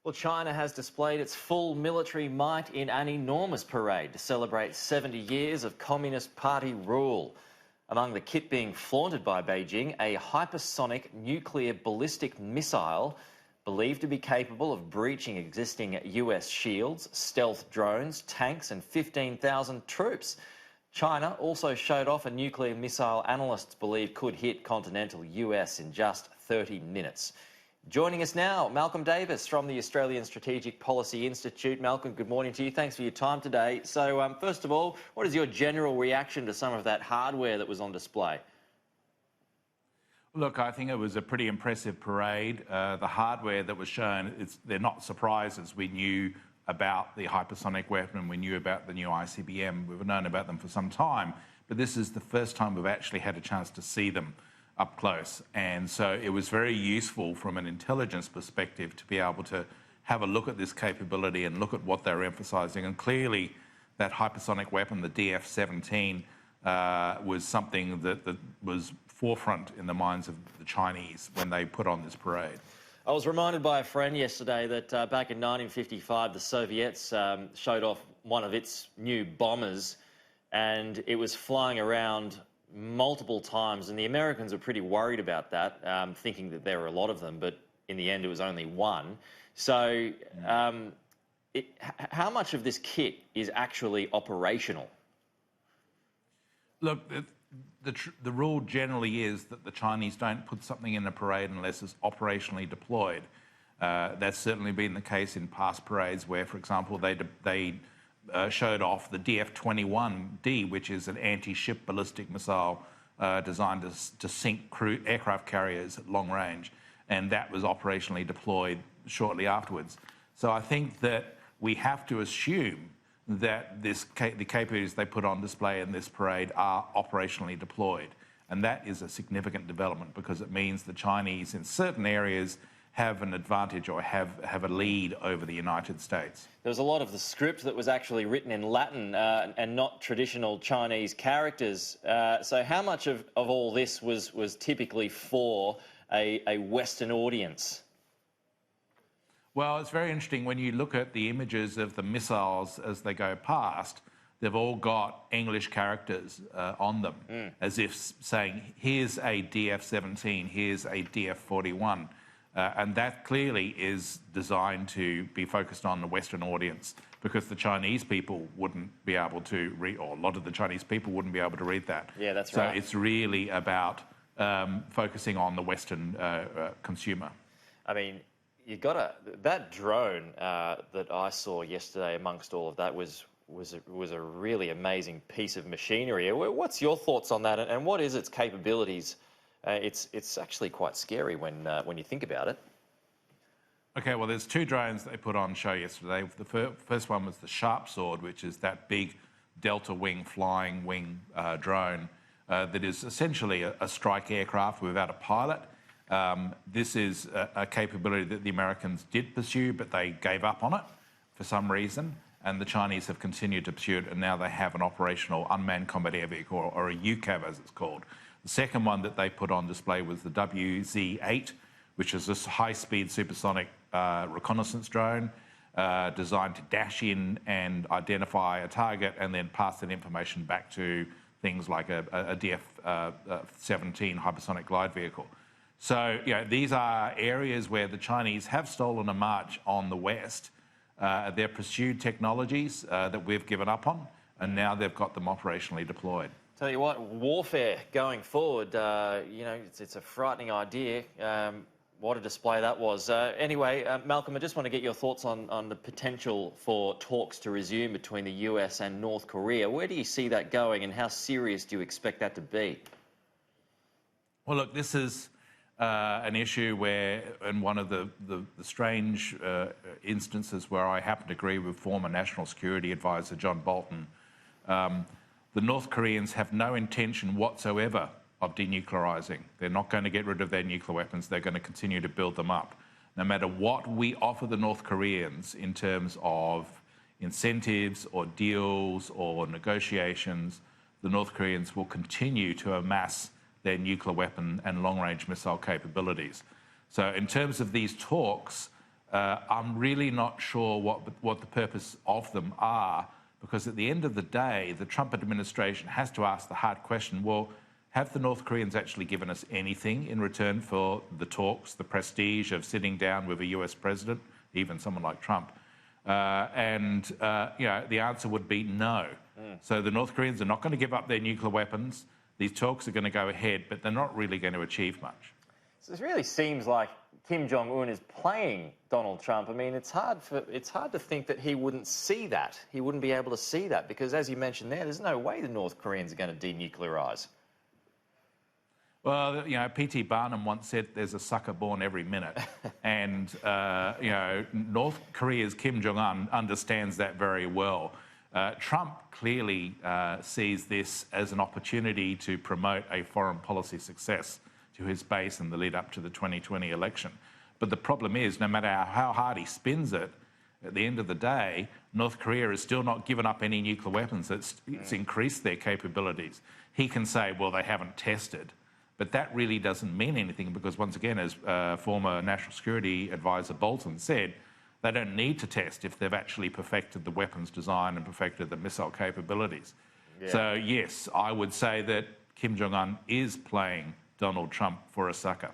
Well, China has displayed its full military might in an enormous parade to celebrate 70 years of Communist Party rule. Among the kit being flaunted by Beijing, a hypersonic nuclear ballistic missile believed to be capable of breaching existing US shields, stealth drones, tanks and 15,000 troops. China also showed off a nuclear missile analysts believe could hit continental US in just 30 minutes. Joining us now, Malcolm Davis from the Australian Strategic Policy Institute. Malcolm, good morning to you. Thanks for your time today. So, first of all, what is your general reaction to some of that hardware that was on display? Look, I think it was a pretty impressive parade. The hardware that was shown, they're not surprises. We knew about the hypersonic weapon, we knew about the new ICBM, we've known about them for some time, but this is the first time we've actually had a chance to see them up close. And so it was very useful from an intelligence perspective to be able to have a look at this capability and look at what they're emphasising. And clearly that hypersonic weapon, the DF-17, was something that was forefront in the minds of the Chinese when they put on this parade. I was reminded by a friend yesterday that back in 1955 the Soviets showed off one of its new bombers and it was flying around multiple times, and the Americans were pretty worried about that, thinking that there were a lot of them, but in the end it was only one. So how much of this kit is actually operational? Look, the rule generally is that the Chinese don't put something in a parade unless it's operationally deployed. That's certainly been the case in past parades where, for example, they showed off the DF-21D, which is an anti-ship ballistic missile designed to sink aircraft carriers at long range, and that was operationally deployed shortly afterwards. So I think that we have to assume that the capabilities they put on display in this parade are operationally deployed, and that is a significant development because it means the Chinese in certain areas have an advantage or have a lead over the United States. There was a lot of the script that was actually written in Latin and not traditional Chinese characters. So how much of all this was typically for a Western audience? Well, it's very interesting when you look at the images of the missiles as they go past, they've all got English characters on them, as if saying, here's a DF-17, here's a DF-41. And that clearly is designed to be focused on the Western audience because the Chinese people wouldn't be able to read, or a lot of the Chinese people wouldn't be able to read that. Yeah, that's right. So it's really about focusing on the Western consumer. I mean, that drone that I saw yesterday amongst all of that was a really amazing piece of machinery. What's your thoughts on that, and what is its capabilities? It's actually quite scary when you think about it. Okay, well, there's two drones they put on show yesterday. The first one was the Sharp Sword, which is that big delta wing flying wing drone that is essentially a strike aircraft without a pilot. This is a capability that the Americans did pursue, but they gave up on it for some reason, and the Chinese have continued to pursue it, and now they have an operational unmanned combat air vehicle, or a UCAV as it's called. The second one that they put on display was the WZ-8, which is this high-speed supersonic reconnaissance drone designed to dash in and identify a target and then pass that information back to things like a DF-17 hypersonic glide vehicle. So, these are areas where the Chinese have stolen a march on the West. They've pursued technologies that we've given up on, and now they've got them operationally deployed. Tell you what, warfare going forward, it's a frightening idea. What a display that was. Anyway, Malcolm, I just want to get your thoughts on the potential for talks to resume between the US and North Korea. Where do you see that going, and how serious do you expect that to be? Well, look, this is an issue where, in one of the strange instances where I happen to agree with former National Security Advisor John Bolton, the North Koreans have no intention whatsoever of denuclearizing. They're not going to get rid of their nuclear weapons. They're going to continue to build them up. No matter what we offer the North Koreans in terms of incentives or deals or negotiations, the North Koreans will continue to amass their nuclear weapon and long-range missile capabilities. So in terms of these talks, I'm really not sure what the purpose of them are, because at the end of the day, the Trump administration has to ask the hard question, well, have the North Koreans actually given us anything in return for the talks, the prestige of sitting down with a US president, even someone like Trump? The answer would be no. So the North Koreans are not going to give up their nuclear weapons. These talks are going to go ahead, but they're not really going to achieve much. So it really seems like Kim Jong-un is playing Donald Trump. I mean, it's hard to think that he wouldn't see that. He wouldn't be able to see that because, as you mentioned there's no way the North Koreans are going to denuclearise. Well, P.T. Barnum once said there's a sucker born every minute. And, North Korea's Kim Jong-un understands that very well. Trump clearly sees this as an opportunity to promote a foreign policy success to his base in the lead up to the 2020 election. But the problem is, no matter how hard he spins it, at the end of the day, North Korea has still not given up any nuclear weapons. It's increased their capabilities. He can say, well, they haven't tested. But that really doesn't mean anything because, once again, as former National Security Advisor Bolton said, they don't need to test if they've actually perfected the weapons design and perfected the missile capabilities. Yeah. So, yes, I would say that Kim Jong-un is playing Donald Trump for a sucker.